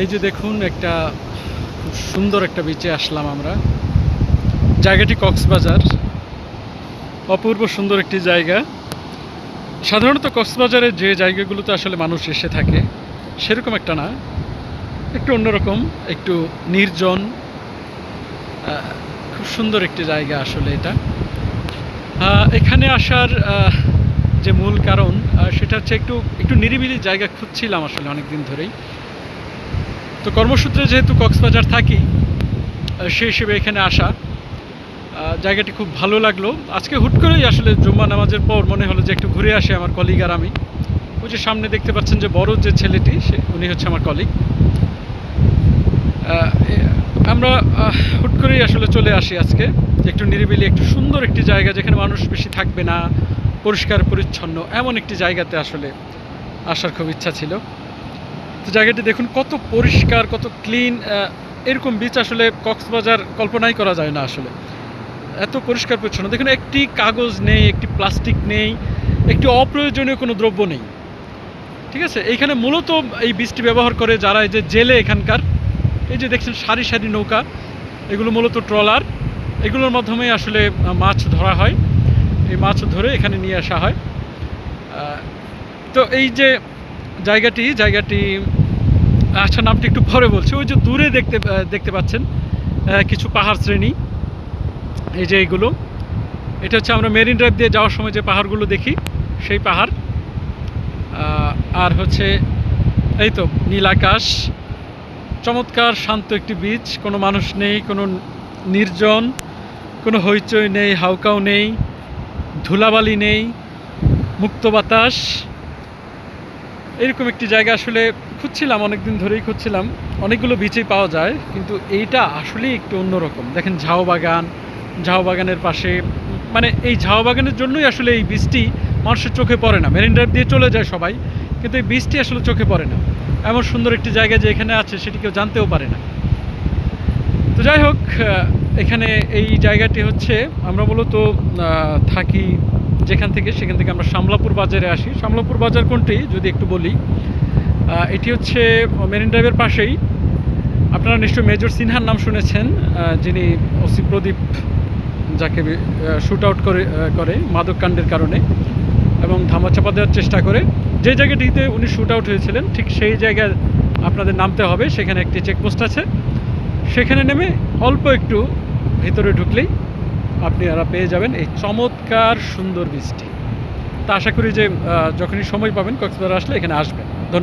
এই যে দেখুন একটা খুব সুন্দর একটা বিচে আসলাম আমরা। জায়গাটি কক্সবাজার, অপূর্ব সুন্দর একটি জায়গা। সাধারণত কক্সবাজারের যে জায়গাগুলোতে আসলে মানুষ এসে থাকে সেরকম একটা না, একটু অন্যরকম, একটু নির্জন, খুব সুন্দর একটি জায়গা আসলে এটা। এখানে আসার যে মূল কারণ সেটা হচ্ছে একটু একটু নিরিবিলি জায়গা খুঁজছিলাম আসলে অনেক দিন ধরেই। তো কর্মসূত্রে যেহেতু কক্সবাজার থাকি, সেই হিসেবে এখানে আসা। জায়গাটি খুব ভালো লাগলো। আজকে হুট করেই আসলে জুম্মা নামাজের পর মনে হলো যে একটু ঘুরে আসি আমার কলিগ আর আমি। ওই যে সামনে দেখতে পাচ্ছেন যে বড় যে ছেলেটি, উনি হচ্ছে আমার কলিগ। আমরা হুট করেই আসলে চলে আসি আজকে, যে একটু নিরিবিলি, একটু সুন্দর একটি জায়গা যেখানে মানুষ বেশি থাকবে না, পরিষ্কার পরিচ্ছন্ন, এমন একটি জায়গাতে আসলে আসার খুব ইচ্ছা ছিল। তো জায়গাটি দেখুন কত পরিষ্কার, কত ক্লিন। এরকম বিচ আসলে কক্সবাজার কল্পনাই করা যায় না আসলে, এত পরিষ্কার পরিচ্ছন্ন। দেখুন একটি কাগজ নেই, একটি প্লাস্টিক নেই, একটি অপ্রয়োজনীয় কোনো দ্রব্য নেই। ঠিক আছে, এইখানে মূলত এই বীজটি ব্যবহার করে যারা, এই যে জেলে এখানকার, এই যে দেখছেন সারি সারি নৌকা, এগুলো মূলত ট্রলার, এগুলোর মাধ্যমে আসলে মাছ ধরা হয়। এই মাছ ধরে এখানে নিয়ে আসা হয়। তো এই যে জায়গাটি আচ্ছা, নামটি একটু পরে বলছি। ওই যে দূরে দেখতে পাচ্ছেন কিছু পাহাড় শ্রেণী, এই যে এইগুলো, এটা হচ্ছে আমরা মেরিন ড্রাইভ দিয়ে যাওয়ার সময় যে পাহাড়গুলো দেখি সেই পাহাড়। আর হচ্ছে এই তো নীল আকাশ, চমৎকার শান্ত একটি বিচ, কোনো মানুষ নেই, কোনো নির্জন, কোনো হইচই নেই, হাউকাও নেই, ধুলাবালি নেই, মুক্ত বাতাস। এরকম একটি জায়গা আসলে খুঁজছিলাম, অনেক দিন ধরেই খুঁজছিলাম। অনেকগুলো বিচেই পাওয়া যায়, কিন্তু এইটা আসলেই একটু অন্যরকম। দেখেন ঝাউ বাগানের পাশে, মানে এই ঝাউ বাগানের জন্যই আসলে এই বীজটি মানুষের চোখে পড়ে না। মেরিন ড্রাইভ দিয়ে চলে যায় সবাই, কিন্তু এই বীজটি আসলে চোখে পড়ে না। এমন সুন্দর একটি জায়গা যে এখানে আছে সেটি কেউ জানতেও পারে না। তো যাই হোক, এখানে এই জায়গাটি হচ্ছে, আমরা মূলত থাকি যেখান থেকে, সেখান থেকে আমরা শামলাপুর বাজারে আসি। শামলাপুর বাজার কোনটি যদি একটু বলি, এটি হচ্ছে মেরিন ড্রাইভের পাশেই। আপনারা নিশ্চয়ই মেজর সিনহার নাম শুনেছেন, যিনি ওসি প্রদীপ, যাকে শ্যুট আউট করে মাদককাণ্ডের কারণে এবং ধামাচাপা দেওয়ার চেষ্টা করে। যে জায়গাটিতে উনি শ্যুট আউট হয়েছিলেন ঠিক সেই জায়গায় আপনাদের নামতে হবে। সেখানে একটি চেকপোস্ট আছে, সেখানে নেমে অল্প একটু ভিতরে ঢুকলেই আপনারা পেয়ে যাবেন এই চমৎকার সুন্দর বীজটি। তা আশা করি যে যখনই সময় পাবেন কক্সবাজার আসলে এখানে আসবেন। ধন্যবাদ।